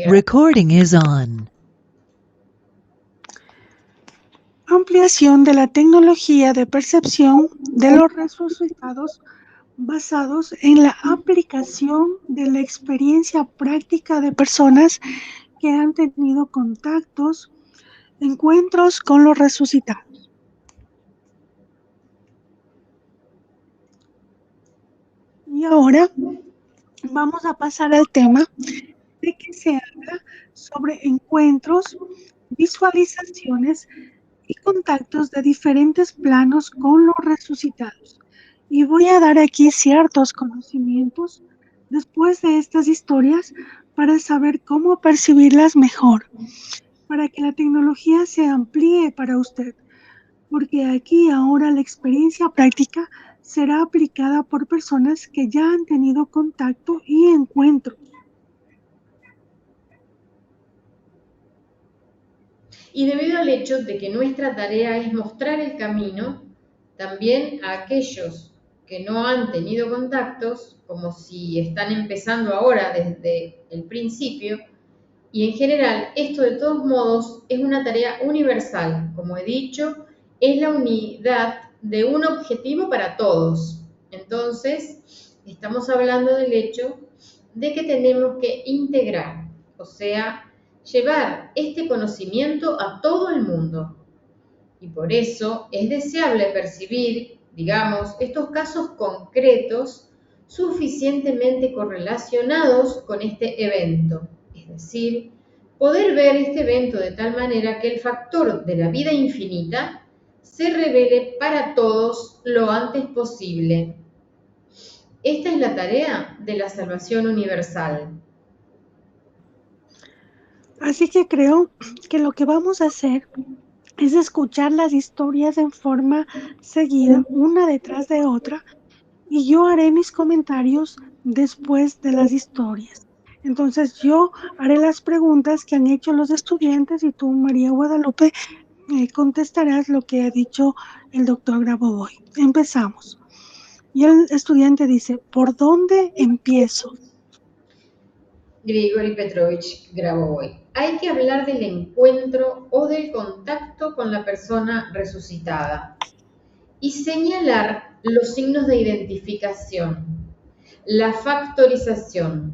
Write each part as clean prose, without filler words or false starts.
Recording is on. Ampliación de la tecnología de percepción de los resultados basados en la aplicación de la experiencia práctica de personas que han tenido encuentros con los resucitados. Y ahora vamos a pasar al tema de que se habla sobre encuentros, visualizaciones y contactos de diferentes planos con los resucitados. Y voy a dar aquí ciertos conocimientos después de estas historias para saber cómo percibirlas mejor, para que la tecnología se amplíe para usted, porque aquí ahora la experiencia práctica será aplicada por personas que ya han tenido contacto y encuentro. Y debido al hecho de que nuestra tarea es mostrar el camino también a aquellos que no han tenido contactos, como si están empezando ahora desde el principio, y en general esto de todos modos es una tarea universal, como he dicho, es la unidad de un objetivo para todos. Entonces, estamos hablando del hecho de que tenemos que integrar, o sea, llevar este conocimiento a todo el mundo. Y por eso es deseable percibir, digamos, estos casos concretos suficientemente correlacionados con este evento. Es decir, poder ver este evento de tal manera que el factor de la vida infinita se revele para todos lo antes posible. Esta es la tarea de la salvación universal. Así que creo que lo que vamos a hacer es escuchar las historias en forma seguida, una detrás de otra, y yo haré mis comentarios después de las historias. Entonces yo haré las preguntas que han hecho los estudiantes y tú, María Guadalupe, contestarás lo que ha dicho el doctor Grabovoi. Empezamos. Y el estudiante dice, ¿por dónde empiezo? Grigori Petrovich Grabovoi. Hay que hablar del encuentro o del contacto con la persona resucitada y señalar los signos de identificación, la factorización,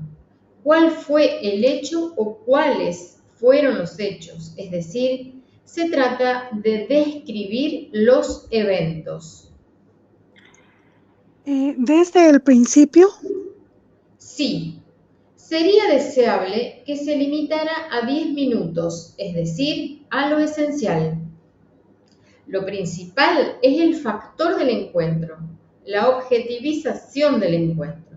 cuál fue el hecho o cuáles fueron los hechos, es decir, se trata de describir los eventos. Desde el principio. Sí, sería deseable que se limitara a 10 minutos, es decir, a lo esencial. Lo principal es el factor del encuentro, la objetivización del encuentro.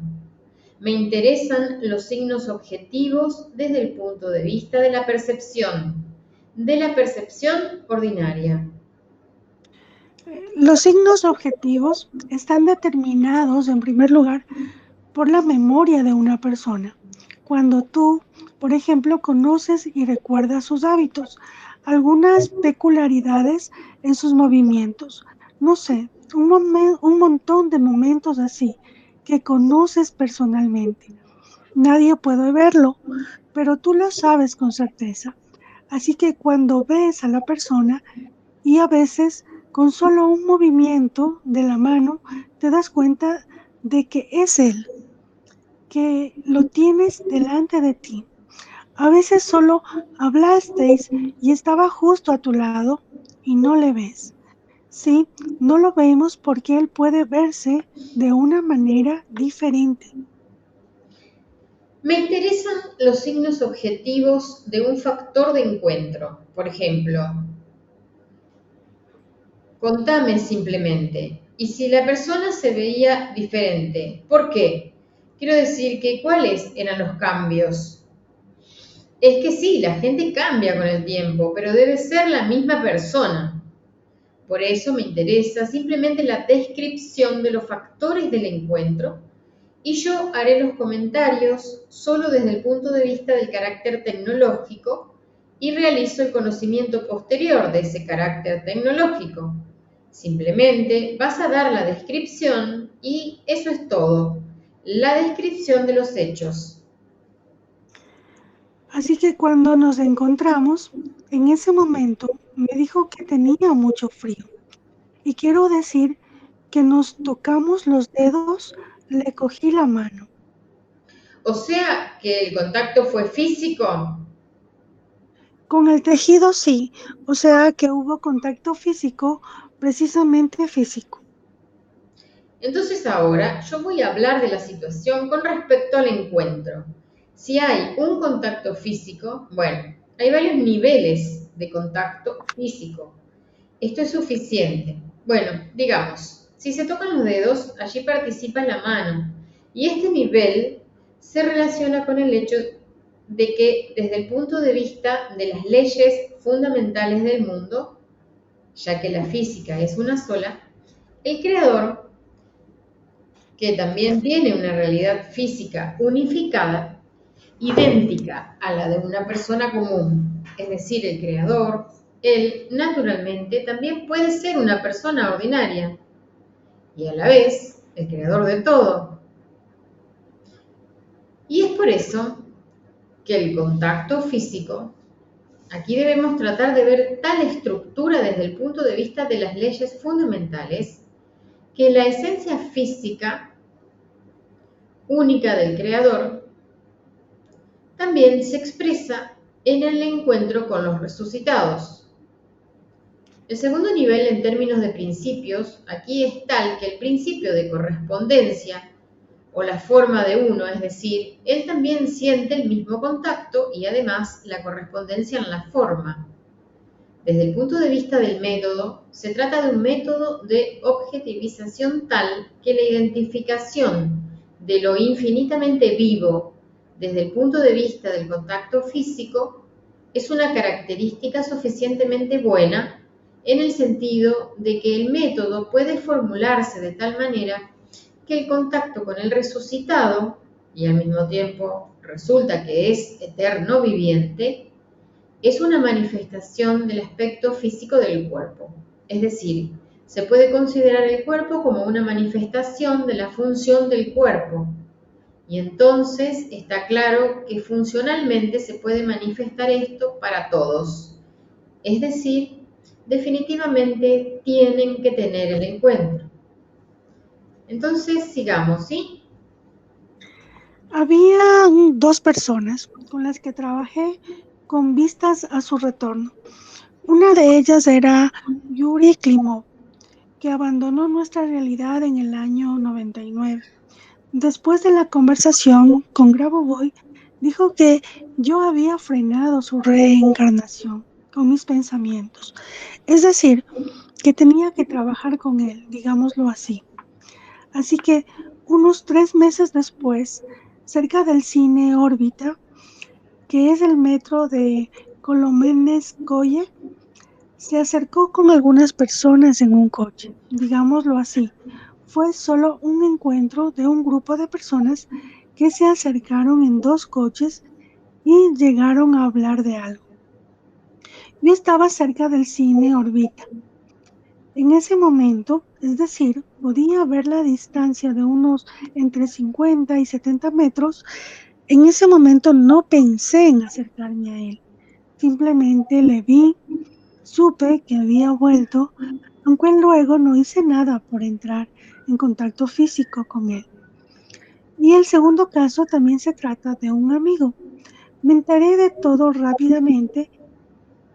Me interesan los signos objetivos desde el punto de vista de la percepción ordinaria. Los signos objetivos están determinados, en primer lugar, por la memoria de una persona. Cuando tú, por ejemplo, conoces y recuerdas sus hábitos, algunas peculiaridades en sus movimientos, no sé, un montón de momentos así que conoces personalmente. Nadie puede verlo, pero tú lo sabes con certeza. Así que cuando ves a la persona y a veces con solo un movimiento de la mano te das cuenta de que es él, que lo tienes delante de ti. A veces solo hablasteis y estaba justo a tu lado y no le ves. Sí, no lo vemos porque él puede verse de una manera diferente. Me interesan los signos objetivos de un factor de encuentro. Por ejemplo, contame simplemente. Y si la persona se veía diferente, ¿por qué? Quiero decir que ¿cuáles eran los cambios? Es que sí, la gente cambia con el tiempo, pero debe ser la misma persona. Por eso me interesa simplemente la descripción de los factores del encuentro y yo haré los comentarios solo desde el punto de vista del carácter tecnológico y realizo el conocimiento posterior de ese carácter tecnológico. Simplemente vas a dar la descripción y eso es todo, la descripción de los hechos. Así que cuando nos encontramos, en ese momento me dijo que tenía mucho frío. Y quiero decir que nos tocamos los dedos, le cogí la mano. O sea que el contacto fue físico. Con el tejido sí, o sea que hubo contacto físico, precisamente físico. Entonces ahora yo voy a hablar de la situación con respecto al encuentro. Si hay un contacto físico, bueno, hay varios niveles de contacto físico. Esto es suficiente. Bueno, digamos, si se tocan los dedos, allí participa la mano. Y este nivel se relaciona con el hecho de que desde el punto de vista de las leyes fundamentales del mundo, ya que la física es una sola, el creador, que también tiene una realidad física unificada, idéntica a la de una persona común, es decir, el creador, él naturalmente también puede ser una persona ordinaria y a la vez el creador de todo. Y es por eso que el contacto físico, aquí debemos tratar de ver tal estructura desde el punto de vista de las leyes fundamentales, que la esencia física única del creador también se expresa en el encuentro con los resucitados. El segundo nivel en términos de principios aquí es tal que el principio de correspondencia o la forma de uno, es decir, él también siente el mismo contacto y además la correspondencia en la forma. Desde el punto de vista del método, se trata de un método de objetivización tal que la identificación de lo infinitamente vivo desde el punto de vista del contacto físico es una característica suficientemente buena en el sentido de que el método puede formularse de tal manera que el contacto con el resucitado, y al mismo tiempo resulta que es eterno viviente, es una manifestación del aspecto físico del cuerpo. Es decir, se puede considerar el cuerpo como una manifestación de la función del cuerpo. Y entonces está claro que funcionalmente se puede manifestar esto para todos. Es decir, definitivamente tienen que tener el encuentro. Entonces, sigamos, ¿sí? Había dos personas con las que trabajé con vistas a su retorno. Una de ellas era Yuri Klimov, que abandonó nuestra realidad en el año 99. Después de la conversación con Grabovoi, dijo que yo había frenado su reencarnación con mis pensamientos. Es decir, que tenía que trabajar con él, digámoslo así. Así que unos 3 meses después, cerca del cine Órbita, que es el metro de Kolomenskoye, se acercó con algunas personas en un coche, digámoslo así. Fue solo un encuentro de un grupo de personas que se acercaron en dos coches y llegaron a hablar de algo. Yo estaba cerca del cine Orbita. En ese momento, es decir, podía ver la distancia de unos entre 50 y 70 metros. En ese momento no pensé en acercarme a él. Simplemente le vi, supe que había vuelto, aunque luego no hice nada por entrar en contacto físico con él. Y el segundo caso también se trata de un amigo. Me enteré de todo rápidamente,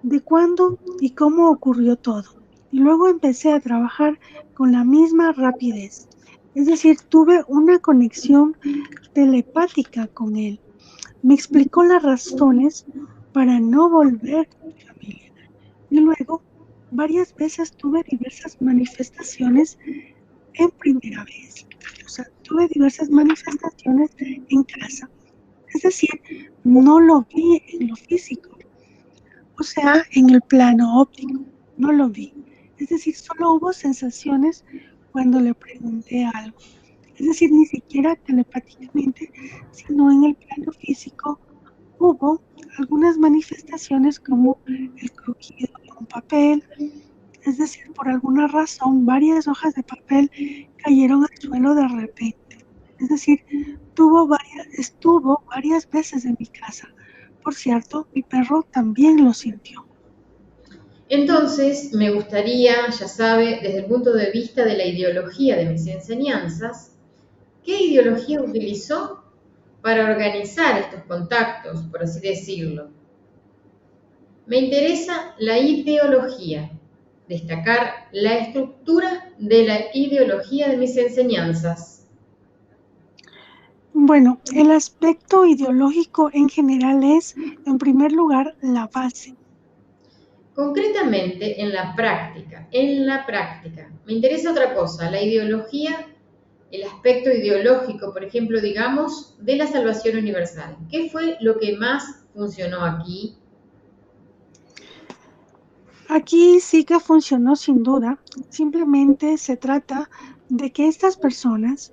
de cuándo y cómo ocurrió todo. Y luego empecé a trabajar con la misma rapidez. Es decir, tuve una conexión telepática con él. Me explicó las razones para no volver con mi familia. Y luego, varias veces tuve diversas manifestaciones en primera vez. O sea, tuve diversas manifestaciones en casa. Es decir, no lo vi en lo físico, o sea, en el plano óptico. No lo vi. Es decir, solo hubo sensaciones cuando le pregunté algo. Es decir, ni siquiera telepáticamente, sino en el plano físico hubo algunas manifestaciones como el crujido de un papel. Es decir, por alguna razón, varias hojas de papel cayeron al suelo de repente. Es decir, estuvo varias veces en mi casa, Por cierto, mi perro también lo sintió. Entonces, me gustaría, ya sabe, desde el punto de vista de la ideología de mis enseñanzas, ¿qué ideología utilizó para organizar estos contactos, por así decirlo? Me interesa la ideología, destacar la estructura de la ideología de mis enseñanzas. Bueno, el aspecto ideológico en general es, en primer lugar, la base. Concretamente, en la práctica. Me interesa otra cosa, la ideología, el aspecto ideológico, por ejemplo, digamos, de la salvación universal. ¿Qué fue lo que más funcionó aquí? Aquí sí que funcionó sin duda. Simplemente se trata de que estas personas,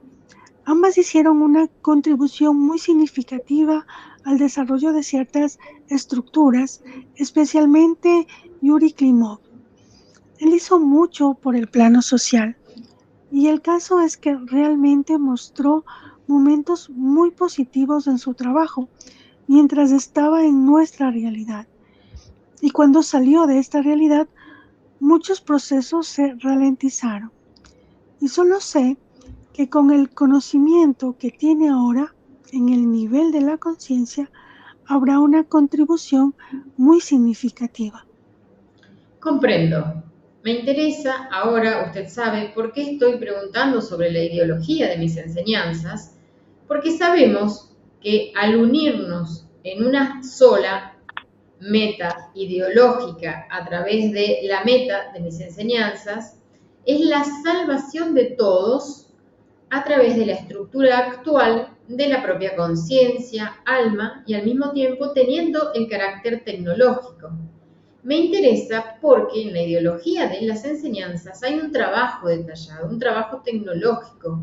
ambas hicieron una contribución muy significativa al desarrollo de ciertas estructuras, especialmente Yuri Klimov. Él hizo mucho por el plano social y el caso es que realmente mostró momentos muy positivos en su trabajo mientras estaba en nuestra realidad. Y cuando salió de esta realidad, muchos procesos se ralentizaron. Y solo sé que con el conocimiento que tiene ahora en el nivel de la conciencia, habrá una contribución muy significativa. Comprendo. Me interesa, ahora usted sabe por qué estoy preguntando sobre la ideología de mis enseñanzas, porque sabemos que al unirnos en una sola meta ideológica a través de la meta de mis enseñanzas, es la salvación de todos a través de la estructura actual de la propia conciencia, alma y al mismo tiempo teniendo el carácter tecnológico. Me interesa porque en la ideología de las enseñanzas hay un trabajo detallado, un trabajo tecnológico.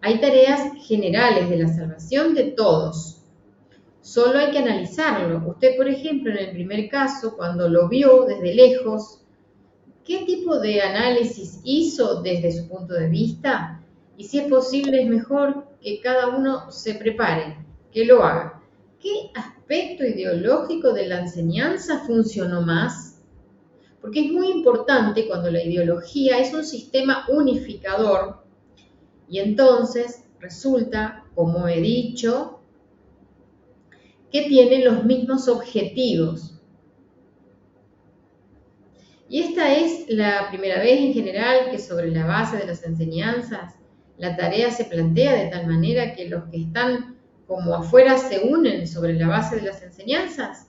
Hay tareas generales de la salvación de todos. Solo hay que analizarlo. Usted, por ejemplo, en el primer caso, cuando lo vio desde lejos, ¿qué tipo de análisis hizo desde su punto de vista? Y si es posible, es mejor que cada uno se prepare, que lo haga. ¿Qué aspecto ideológico de la enseñanza funcionó más? Porque es muy importante cuando la ideología es un sistema unificador y entonces resulta, como he dicho, que tienen los mismos objetivos. Y esta es la primera vez en general que sobre la base de las enseñanzas la tarea se plantea de tal manera que los que están como afuera se unen sobre la base de las enseñanzas.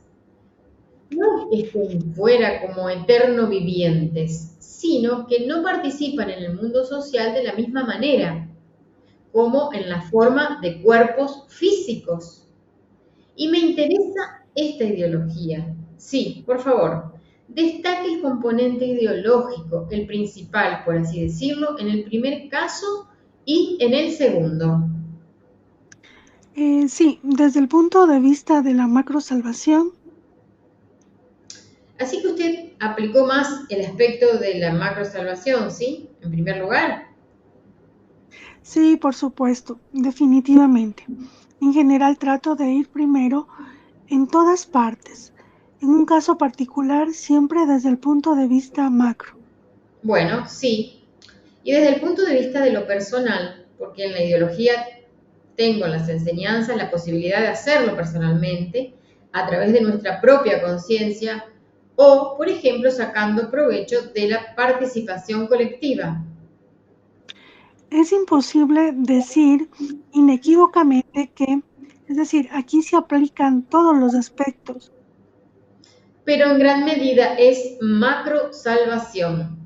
No es que estén fuera como eterno vivientes, sino que no participan en el mundo social de la misma manera, como en la forma de cuerpos físicos. Y me interesa esta ideología. Sí, por favor, destaque el componente ideológico, el principal, por así decirlo, en el primer caso y en el segundo. Sí, desde el punto de vista de la macrosalvación, Así que usted aplicó más el aspecto de la macrosalvación, ¿sí? En primer lugar. sí, por supuesto, definitivamente. En general trato de ir primero en todas partes. En un caso particular, siempre desde el punto de vista macro. Bueno, sí. Y desde el punto de vista de lo personal, porque en la ideología tengo en las enseñanzas la posibilidad de hacerlo personalmente a través de nuestra propia conciencia o, por ejemplo, sacando provecho de la participación colectiva. Es imposible decir inequívocamente que, es decir, aquí se aplican todos los aspectos. Pero en gran medida es macro salvación.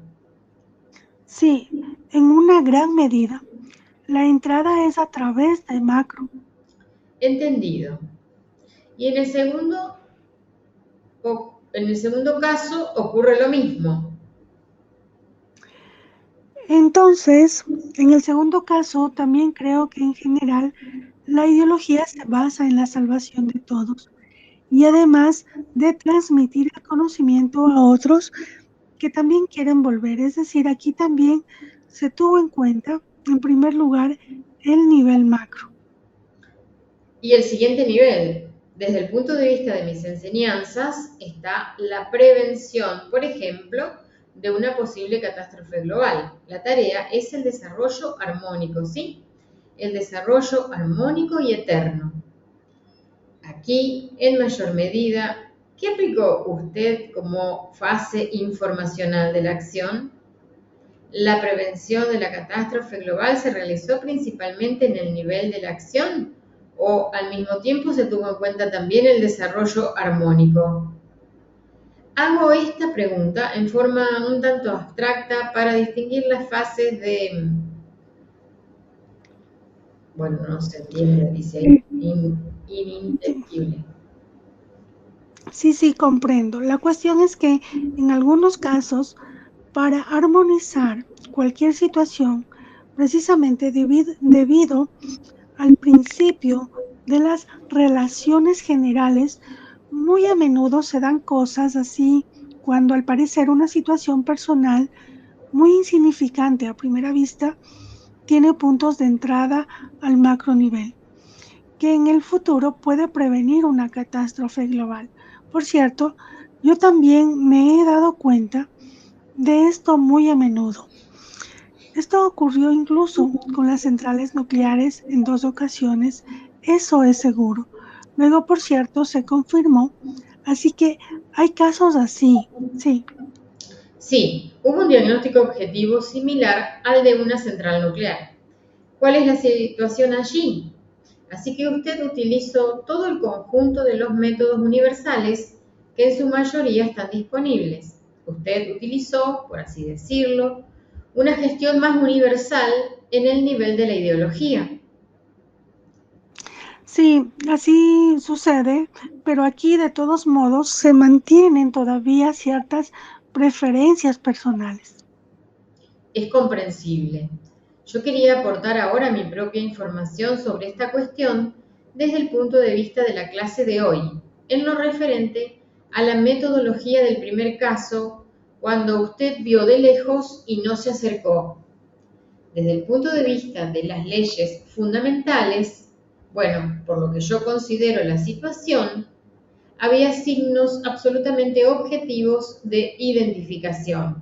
Sí, en una gran medida. La entrada es a través de macro. Entendido. Y en el segundo caso ocurre lo mismo. Entonces, en el segundo caso, también creo que en general la ideología se basa en la salvación de todos y además de transmitir el conocimiento a otros que también quieren volver. Es decir, aquí también se tuvo en cuenta, en primer lugar, el nivel macro. Y el siguiente nivel. Desde el punto de vista de mis enseñanzas está la prevención, por ejemplo, de una posible catástrofe global. La tarea es el desarrollo armónico, ¿sí? El desarrollo armónico y eterno. Aquí, en mayor medida, ¿qué aplicó usted como fase informacional de la acción? La prevención de la catástrofe global se realizó principalmente en el nivel de la acción o al mismo tiempo se tuvo en cuenta también el desarrollo armónico. Hago esta pregunta en forma un tanto abstracta para distinguir las fases de, bueno, no se entiende, dice ahí, ininteligible. Sí, comprendo. La cuestión es que en algunos casos, para armonizar cualquier situación, precisamente debido al principio de las relaciones generales, muy a menudo se dan cosas así cuando al parecer una situación personal muy insignificante a primera vista tiene puntos de entrada al macronivel, que en el futuro puede prevenir una catástrofe global. Por cierto, yo también me he dado cuenta de esto muy a menudo. Esto ocurrió incluso con las centrales nucleares en 2 ocasiones, eso es seguro. Luego, por cierto, se confirmó, así que hay casos así, sí. Sí, hubo un diagnóstico objetivo similar al de una central nuclear. ¿Cuál es la situación allí? Así que usted utilizó todo el conjunto de los métodos universales que en su mayoría están disponibles. Usted utilizó, por así decirlo, una gestión más universal en el nivel de la ideología. Sí, así sucede, pero aquí de todos modos se mantienen todavía ciertas preferencias personales. Es comprensible. Yo quería aportar ahora mi propia información sobre esta cuestión desde el punto de vista de la clase de hoy, en lo referente a la metodología del primer caso, cuando usted vio de lejos y no se acercó. Desde el punto de vista de las leyes fundamentales, bueno, por lo que yo considero la situación, había signos absolutamente objetivos de identificación.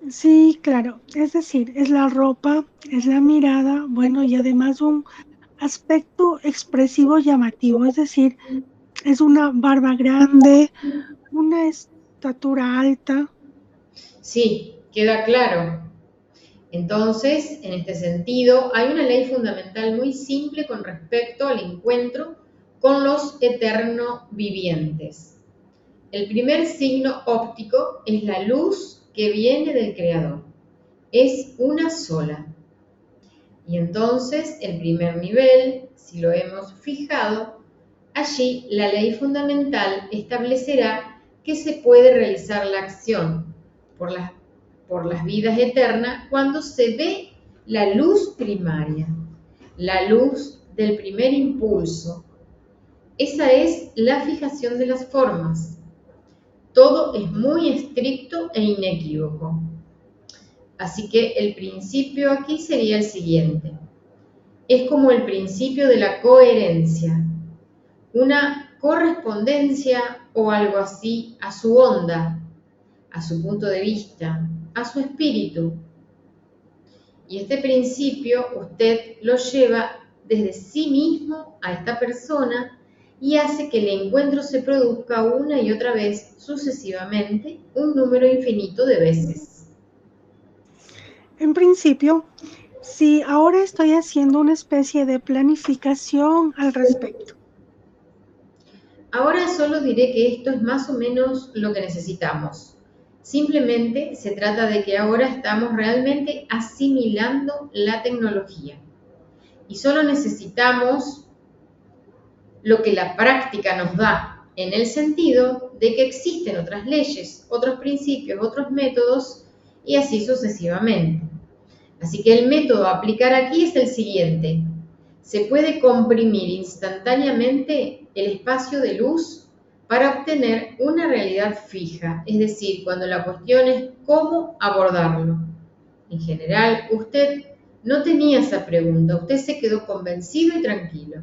Sí, claro, es decir, es la ropa, es la mirada, bueno, y además un aspecto expresivo llamativo, es decir, es una barba grande, una estatura alta. Sí, queda claro. Entonces, en este sentido, hay una ley fundamental muy simple con respecto al encuentro con los eterno vivientes. El primer signo óptico es la luz que viene del Creador. Es una sola. Y entonces, el primer nivel, si lo hemos fijado, allí la ley fundamental establecerá que se puede realizar la acción por las vidas eternas cuando se ve la luz primaria, la luz del primer impulso. Esa es la fijación de las formas. Todo es muy estricto e inequívoco. Así que el principio aquí sería el siguiente. Es como el principio de la coherencia, una correspondencia o algo así a su onda, a su punto de vista, a su espíritu. Y este principio usted lo lleva desde sí mismo a esta persona y hace que el encuentro se produzca una y otra vez sucesivamente, un número infinito de veces. En principio, sí, ahora estoy haciendo una especie de planificación al respecto. Ahora solo diré que esto es más o menos lo que necesitamos. Simplemente se trata de que ahora estamos realmente asimilando la tecnología y solo necesitamos lo que la práctica nos da en el sentido de que existen otras leyes, otros principios, otros métodos y así sucesivamente. Así que el método a aplicar aquí es el siguiente. Se puede comprimir instantáneamente el espacio de luz para obtener una realidad fija, es decir, cuando la cuestión es cómo abordarlo. En general, usted no tenía esa pregunta, usted se quedó convencido y tranquilo.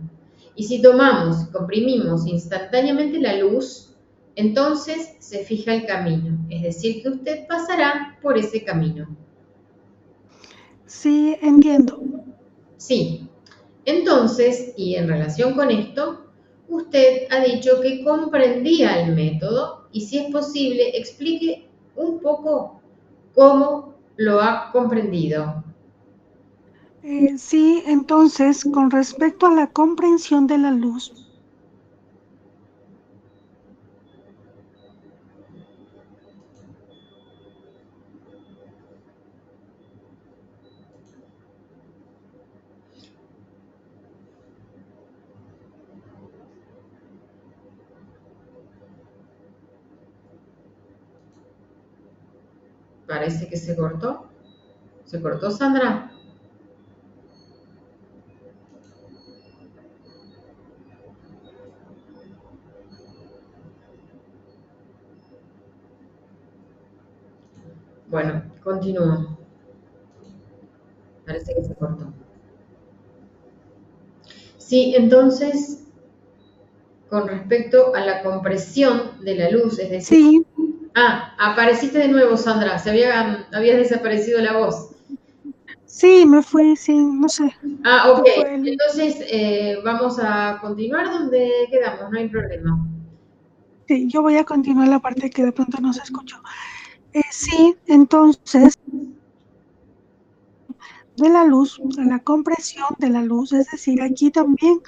Y si tomamos, comprimimos instantáneamente la luz, entonces se fija el camino, es decir, que usted pasará por ese camino. Sí, entiendo. Sí. Entonces, y en relación con esto, usted ha dicho que comprendía el método y si es posible, explique un poco cómo lo ha comprendido. Sí, entonces, con respecto a la comprensión de la luz, Parece que se cortó. ¿Se cortó, Sandra? Bueno, continúo. Parece que se cortó. Sí, entonces, con respecto a la compresión de la luz, es decir, sí, apareciste de nuevo, Sandra, había desaparecido la voz. sí, me fui, sí, no sé, Ok, se fue el... entonces vamos a continuar donde quedamos, no hay problema. Sí, yo voy a continuar la parte que de pronto no se escuchó. Sí, entonces, de la luz, a la compresión de la luz, es decir, aquí también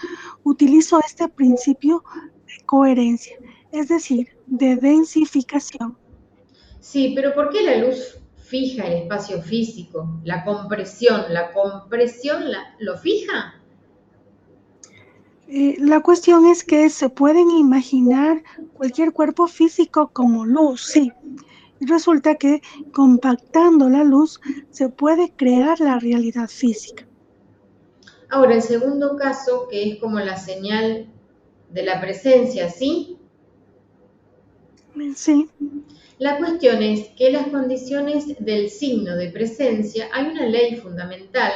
utilizo este principio de coherencia, es decir, de densificación. Sí, pero ¿por qué la luz fija el espacio físico? La compresión lo fija. La cuestión es que se pueden imaginar cualquier cuerpo físico como luz, sí. Y resulta que compactando la luz se puede crear la realidad física. Ahora, el segundo caso, que es como la señal de la presencia, ¿sí? Sí, La cuestión es que las condiciones del signo de presencia, hay una ley fundamental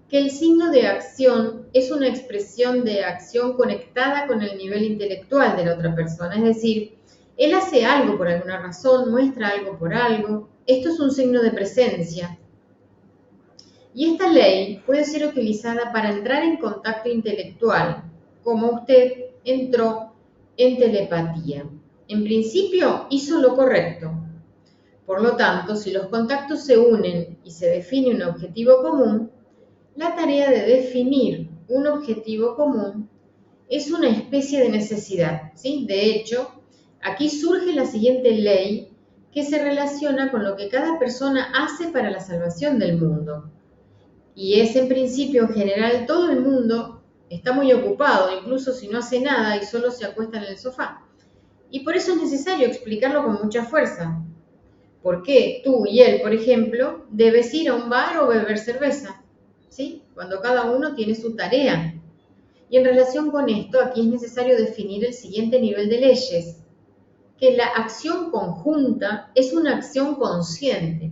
que el signo de acción es una expresión de acción conectada con el nivel intelectual de la otra persona. Es decir, él hace algo por alguna razón, muestra algo por algo. Esto es un signo de presencia. Y esta ley puede ser utilizada para entrar en contacto intelectual, como usted entró en telepatía. En principio hizo lo correcto. Por lo tanto, si los contactos se unen y se define un objetivo común, la tarea de definir un objetivo común es una especie de necesidad, ¿sí? De hecho, aquí surge la siguiente ley que se relaciona con lo que cada persona hace para la salvación del mundo. Y es en principio, en general, todo el mundo está muy ocupado, incluso si no hace nada y solo se acuesta en el sofá. Y por eso es necesario explicarlo con mucha fuerza. ¿Por qué tú y él, por ejemplo, debes ir a un bar o beber cerveza? ¿Sí? Cuando cada uno tiene su tarea. Y en relación con esto, aquí es necesario definir el siguiente nivel de leyes, que la acción conjunta es una acción consciente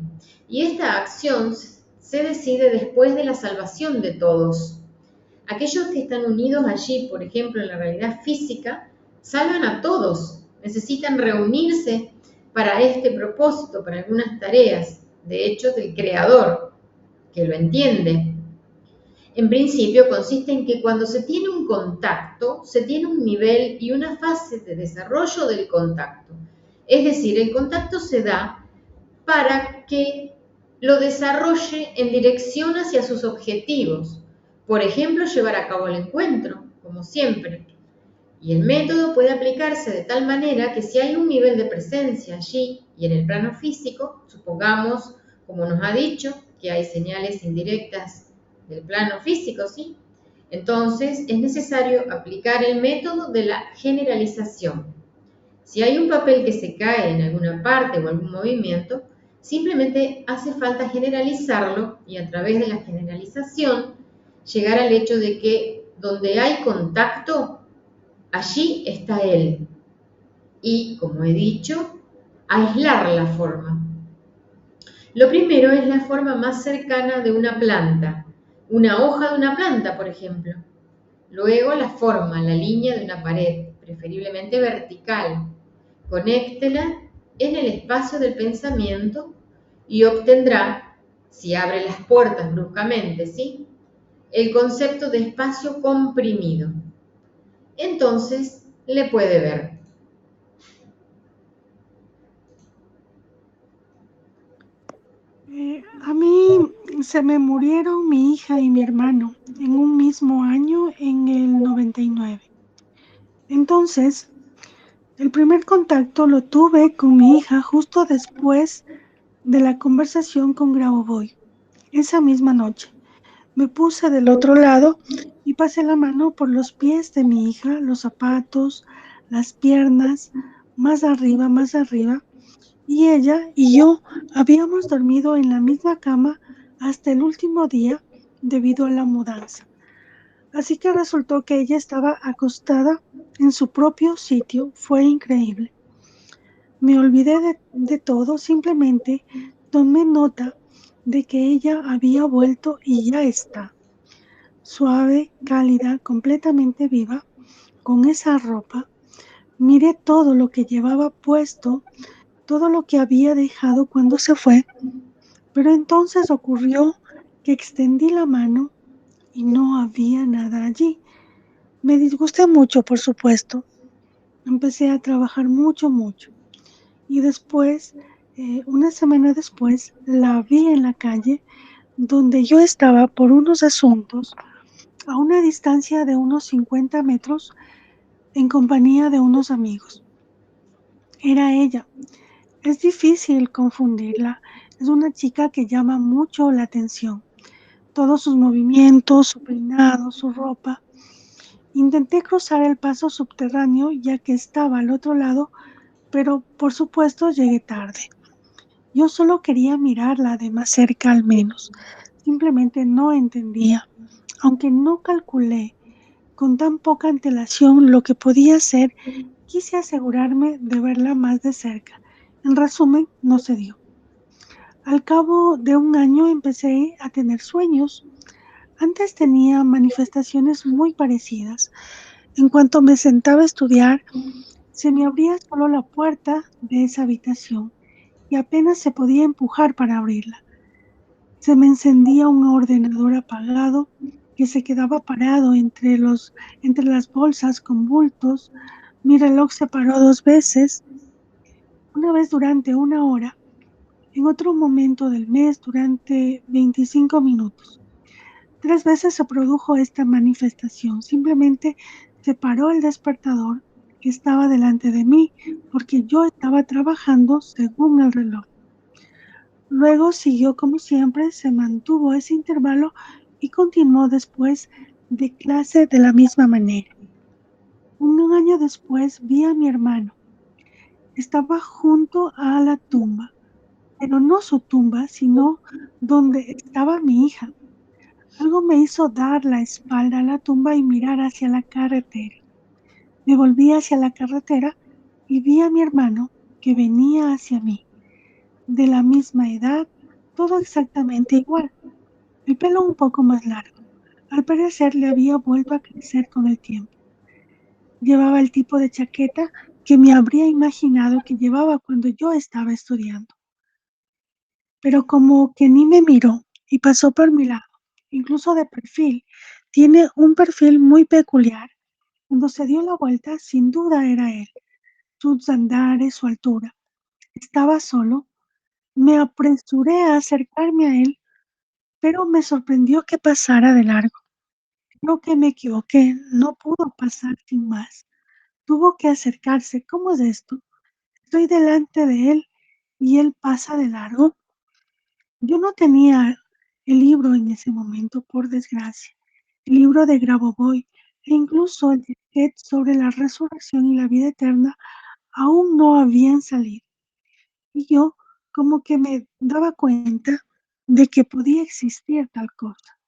y esta acción se decide después de la salvación de todos. Aquellos que están unidos allí, por ejemplo, en la realidad física, salvan a todos, necesitan reunirse para este propósito, para algunas tareas, de hecho, del Creador, que lo entiende. En principio consiste en que cuando se tiene un contacto, se tiene un nivel y una fase de desarrollo del contacto. Es decir, el contacto se da para que lo desarrolle en dirección hacia sus objetivos. Por ejemplo, llevar a cabo el encuentro, como siempre. Y el método puede aplicarse de tal manera que si hay un nivel de presencia allí y en el plano físico, supongamos, como nos ha dicho, que hay señales indirectas del plano físico, ¿sí? Entonces es necesario aplicar el método de la generalización. Si hay un papel que se cae en alguna parte o algún movimiento, simplemente hace falta generalizarlo y a través de la generalización llegar al hecho de que donde hay contacto, allí está él. Y, como he dicho, aislar la forma. Lo primero es la forma más cercana de una planta, una hoja de una planta, por ejemplo. Luego la forma, la línea de una pared, preferiblemente vertical. Conéctela en el espacio del pensamiento y obtendrá, si abre las puertas bruscamente, ¿sí?, el concepto de espacio comprimido. Entonces le puede ver. A mí se me murieron mi hija y mi hermano en un mismo año, en el 99. Entonces, el primer contacto lo tuve con mi hija justo después de la conversación con Grabovoi. Esa misma noche me puse del otro lado y pasé la mano por los pies de mi hija, los zapatos, las piernas, más arriba, y ella y yo habíamos dormido en la misma cama hasta el último día debido a la mudanza. Así que resultó que ella estaba acostada en su propio sitio. Fue increíble. Me olvidé de todo, simplemente tomé nota de que ella había vuelto y ya está. Suave, cálida, completamente viva, con esa ropa. Miré todo lo que llevaba puesto, todo lo que había dejado cuando se fue, pero entonces ocurrió que extendí la mano y no había nada allí. Me disgusté mucho, por supuesto. Empecé a trabajar mucho. Y después, una semana después, la vi en la calle donde yo estaba por unos asuntos, a una distancia de unos 50 metros, en compañía de unos amigos. Era ella. Es difícil confundirla. Es una chica que llama mucho la atención. Todos sus movimientos, su peinado, su ropa. Intenté cruzar el paso subterráneo ya que estaba al otro lado, pero por supuesto llegué tarde. Yo solo quería mirarla de más cerca al menos. Simplemente no entendía, aunque no calculé con tan poca antelación lo que podía hacer, quise asegurarme de verla más de cerca. En resumen, no se dio. Al cabo de un año empecé a tener sueños. Antes tenía manifestaciones muy parecidas. En cuanto me sentaba a estudiar, se me abría solo la puerta de esa habitación y apenas se podía empujar para abrirla. Se me encendía un ordenador apagado que se quedaba parado entre las bolsas con bultos. Mi reloj se paró 2 veces, una vez durante 1 hora, en otro momento del mes durante 25 minutos. 3 veces se produjo esta manifestación. Simplemente se paró el despertador que estaba delante de mí porque yo estaba trabajando según el reloj. Luego siguió como siempre, se mantuvo ese intervalo y continuó después de clase de la misma manera. Un año después vi a mi hermano. Estaba junto a la tumba, pero no su tumba, sino donde estaba mi hija. Algo me hizo dar la espalda a la tumba y mirar hacia la carretera. Me volví hacia la carretera y vi a mi hermano que venía hacia mí, de la misma edad, todo exactamente igual, el pelo un poco más largo. Al parecer le había vuelto a crecer con el tiempo. Llevaba el tipo de chaqueta que me habría imaginado que llevaba cuando yo estaba estudiando, pero como que ni me miró y pasó por mi lado, incluso de perfil. Tiene un perfil muy peculiar. Cuando se dio la vuelta, sin duda era él, sus andares, su altura. Estaba solo. Me apresuré a acercarme a él, pero me sorprendió que pasara de largo. Creo que me equivoqué, no pudo pasar sin más. Tuvo que acercarse. ¿Cómo es esto? Estoy delante de él y él pasa de largo. Yo no tenía el libro en ese momento, por desgracia. El libro de Grabovoi e incluso el disquete sobre la resurrección y la vida eterna aún no habían salido. Y yo como que me daba cuenta de que podía existir tal cosa.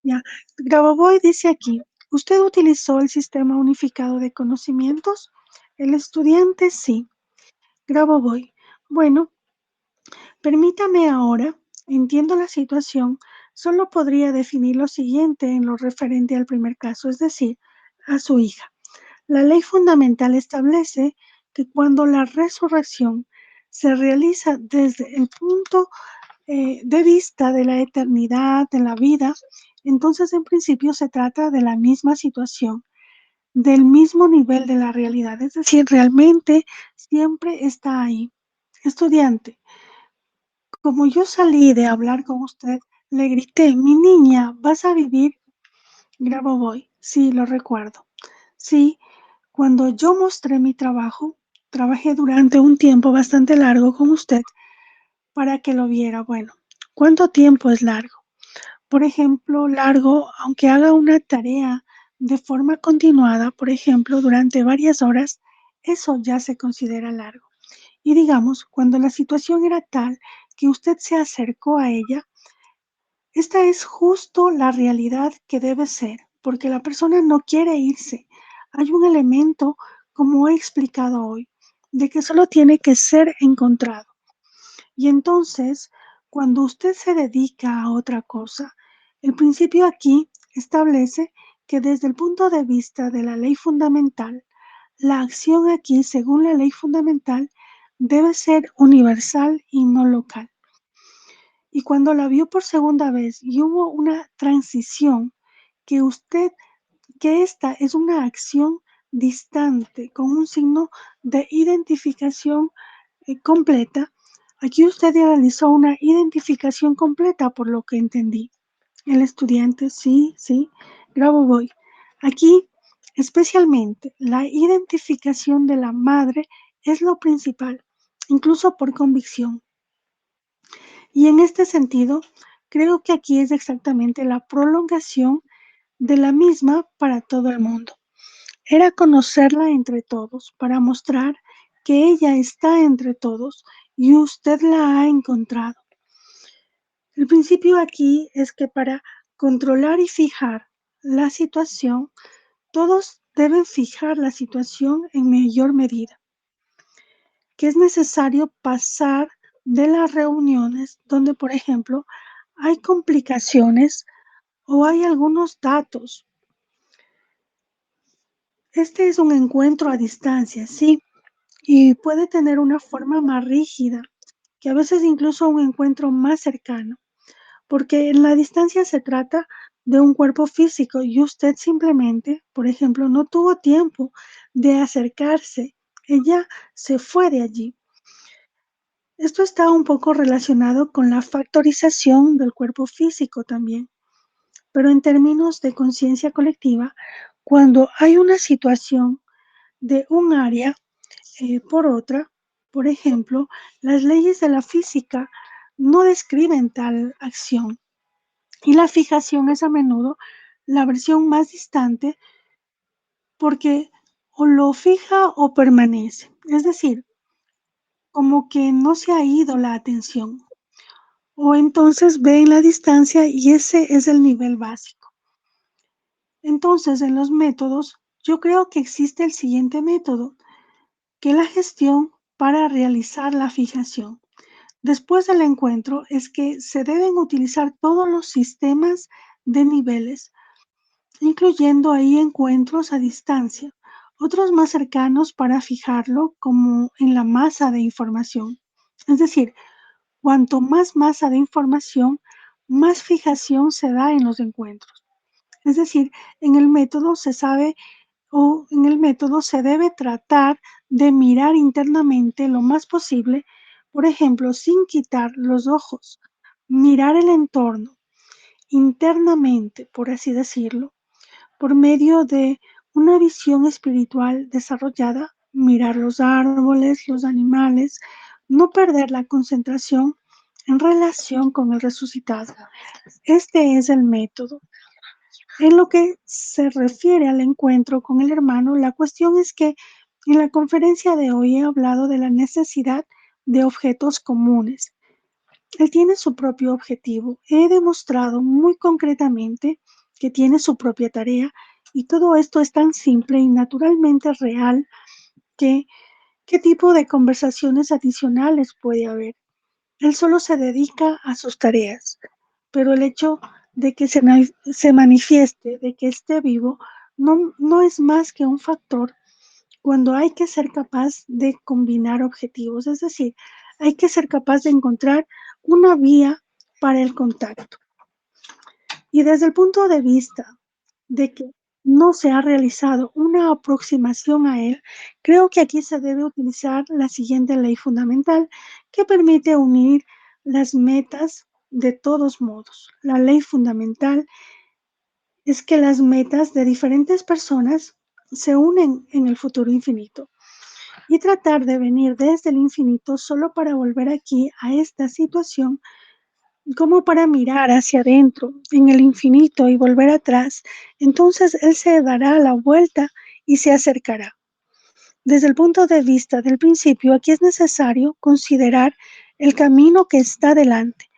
Ya, Grabovoi dice aquí, ¿Usted utilizó el sistema unificado de conocimientos? El estudiante sí. Grabovoi. Bueno, permítame ahora, entiendo la situación, solo podría definir lo siguiente en lo referente al primer caso, es decir, a su hija. La ley fundamental establece que cuando la resurrección se realiza desde el punto de vista de la eternidad, de la vida, entonces en principio se trata de la misma situación, del mismo nivel de la realidad, es decir, realmente siempre está ahí. Estudiante, como yo salí de hablar con usted, le grité, mi niña, ¿vas a vivir? Grabovoi, sí, lo recuerdo. Sí, cuando yo mostré mi trabajo, trabajé durante un tiempo bastante largo con usted para que lo viera. Bueno, ¿cuánto tiempo es largo? Por ejemplo, largo, aunque haga una tarea de forma continuada, por ejemplo, durante varias horas, eso ya se considera largo. Y digamos, cuando la situación era tal que usted se acercó a ella, esta es justo la realidad que debe ser, porque la persona no quiere irse. Hay un elemento, como he explicado hoy, de que solo tiene que ser encontrado. Y entonces, cuando usted se dedica a otra cosa, el principio aquí establece que desde el punto de vista de la ley fundamental, la acción aquí, según la ley fundamental, debe ser universal y no local. Y cuando la vio por segunda vez y hubo una transición, que esta es una acción distante con un signo de identificación completa, aquí usted realizó una identificación completa por lo que entendí. El estudiante, sí, sí, Grabovoi. Aquí, especialmente, la identificación de la madre es lo principal, incluso por convicción. Y en este sentido, creo que aquí es exactamente la prolongación de la misma para todo el mundo. Era conocerla entre todos para mostrar que ella está entre todos y usted la ha encontrado. El principio aquí es que para controlar y fijar la situación, todos deben fijar la situación en mayor medida, que es necesario pasar de las reuniones donde, por ejemplo, hay complicaciones o hay algunos datos. Este es un encuentro a distancia, sí, y puede tener una forma más rígida, que a veces incluso un encuentro más cercano, porque en la distancia se trata de un cuerpo físico y usted simplemente, por ejemplo, no tuvo tiempo de acercarse, ella se fue de allí. Esto está un poco relacionado con la factorización del cuerpo físico también, pero en términos de conciencia colectiva, cuando hay una situación de un área por otra, por ejemplo, las leyes de la física no describen tal acción y la fijación es a menudo la versión más distante porque o lo fija o permanece, es decir, como que no se ha ido la atención o entonces ve en la distancia y ese es el nivel básico. Entonces, en los métodos, yo creo que existe el siguiente método, que es la gestión para realizar la fijación. Después del encuentro es que se deben utilizar todos los sistemas de niveles, incluyendo ahí encuentros a distancia, otros más cercanos para fijarlo como en la masa de información. Es decir, cuanto más masa de información, más fijación se da en los encuentros. Es decir, en el método se sabe o en el método se debe tratar de mirar internamente lo más posible, por ejemplo, sin quitar los ojos, mirar el entorno internamente, por así decirlo, por medio de una visión espiritual desarrollada, mirar los árboles, los animales, no perder la concentración en relación con el resucitado. Este es el método. En lo que se refiere al encuentro con el hermano, la cuestión es que en la conferencia de hoy he hablado de la necesidad de objetos comunes. Él tiene su propio objetivo. He demostrado muy concretamente que tiene su propia tarea Y todo esto es tan simple y naturalmente real que ¿qué tipo de conversaciones adicionales puede haber? Él solo se dedica a sus tareas, pero el hecho de que se manifieste, de que esté vivo, no es más que un factor cuando hay que ser capaz de combinar objetivos, es decir, hay que ser capaz de encontrar una vía para el contacto. Y desde el punto de vista de que no se ha realizado una aproximación a él, creo que aquí se debe utilizar la siguiente ley fundamental que permite unir las metas de todos modos. La ley fundamental es que las metas de diferentes personas se unen en el futuro infinito y tratar de venir desde el infinito solo para volver aquí a esta situación como para mirar hacia adentro en el infinito y volver atrás, entonces Él se dará la vuelta y se acercará. Desde el punto de vista del principio, aquí es necesario considerar el camino que está delante,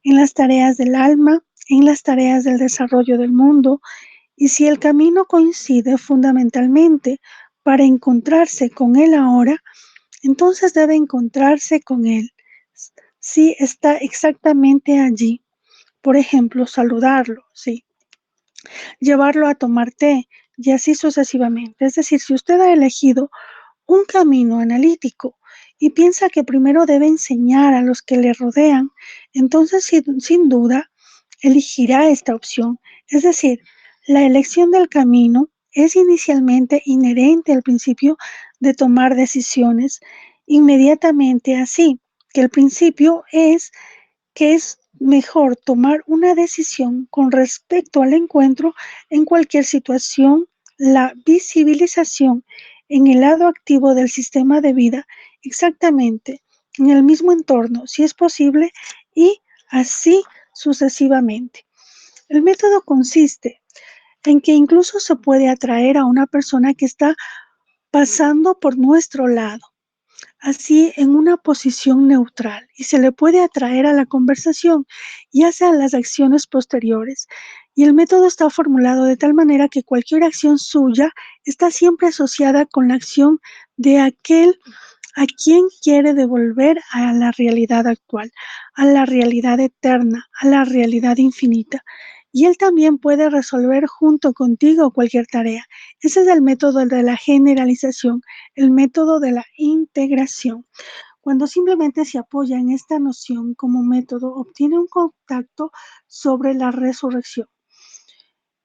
en las tareas del alma, en las tareas del desarrollo del mundo, y si el camino coincide fundamentalmente para encontrarse con Él ahora, entonces debe encontrarse con Él. Si está exactamente allí, por ejemplo, saludarlo, sí, llevarlo a tomar té y así sucesivamente. Es decir, si usted ha elegido un camino analítico y piensa que primero debe enseñar a los que le rodean, entonces sin duda elegirá esta opción. Es decir, la elección del camino es inicialmente inherente al principio de tomar decisiones inmediatamente así, que el principio es que es mejor tomar una decisión con respecto al encuentro en cualquier situación, la visibilización en el lado activo del sistema de vida, exactamente en el mismo entorno, si es posible, y así sucesivamente. El método consiste en que incluso se puede atraer a una persona que está pasando por nuestro lado así en una posición neutral y se le puede atraer a la conversación, ya sea las acciones posteriores. Y el método está formulado de tal manera que cualquier acción suya está siempre asociada con la acción de aquel a quien quiere devolver a la realidad actual, a la realidad eterna, a la realidad infinita. Y él también puede resolver junto contigo cualquier tarea. Ese es el método de la generalización, el método de la integración. Cuando simplemente se apoya en esta noción como método, obtiene un contacto sobre la resurrección.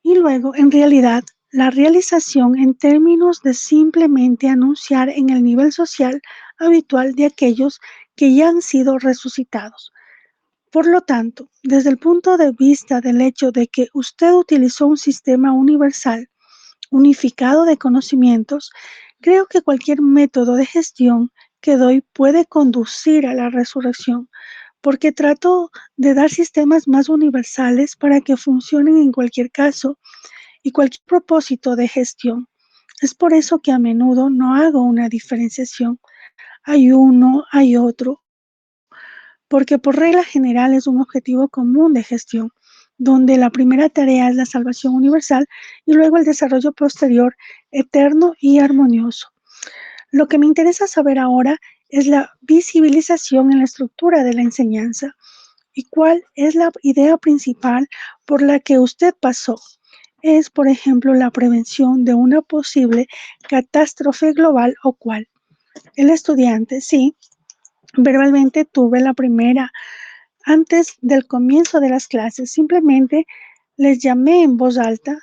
Y luego, en realidad, la realización en términos de simplemente anunciar en el nivel social habitual de aquellos que ya han sido resucitados. Por lo tanto, desde el punto de vista del hecho de que usted utilizó un sistema universal, unificado de conocimientos, creo que cualquier método de gestión que doy puede conducir a la resurrección, porque trato de dar sistemas más universales para que funcionen en cualquier caso y cualquier propósito de gestión. Es por eso que a menudo no hago una diferenciación. Hay uno, hay otro, porque por regla general es un objetivo común de gestión, donde la primera tarea es la salvación universal y luego el desarrollo posterior, eterno y armonioso. Lo que me interesa saber ahora es la visibilización en la estructura de la enseñanza y cuál es la idea principal por la que usted pasó. Es, por ejemplo, la prevención de una posible catástrofe global o cual. El estudiante, sí, verbalmente tuve la primera antes del comienzo de las clases, simplemente les llamé en voz alta,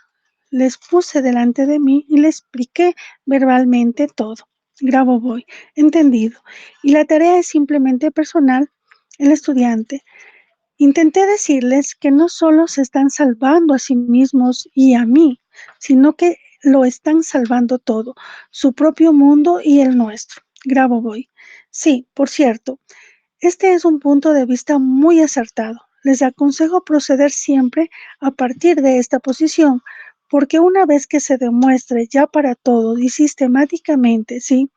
les puse delante de mí y les expliqué verbalmente todo. Grabo voy, entendido. Y la tarea es simplemente personal, el estudiante. Intenté decirles que no solo se están salvando a sí mismos y a mí, sino que lo están salvando todo, su propio mundo y el nuestro. Grabo voy. Sí, por cierto, este es un punto de vista muy acertado. Les aconsejo proceder siempre a partir de esta posición, porque una vez que se demuestre ya para todo y sistemáticamente, sí,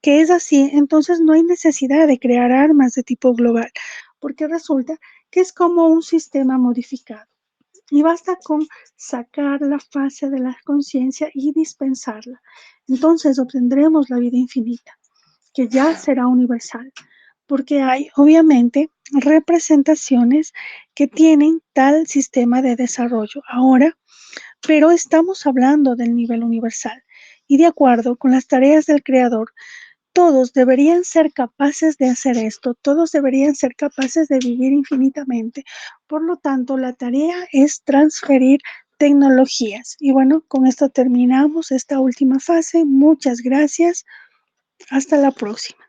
que es así, entonces no hay necesidad de crear armas de tipo global, porque resulta que es como un sistema modificado. Y basta con sacar la fase de la conciencia y dispensarla. Entonces obtendremos la vida infinita, que ya será universal, porque hay obviamente representaciones que tienen tal sistema de desarrollo ahora, pero estamos hablando del nivel universal. Y de acuerdo con las tareas del Creador, todos deberían ser capaces de hacer esto, todos deberían ser capaces de vivir infinitamente. Por lo tanto, la tarea es transferir tecnologías. Y bueno, con esto terminamos esta última fase. Muchas gracias. Hasta la próxima.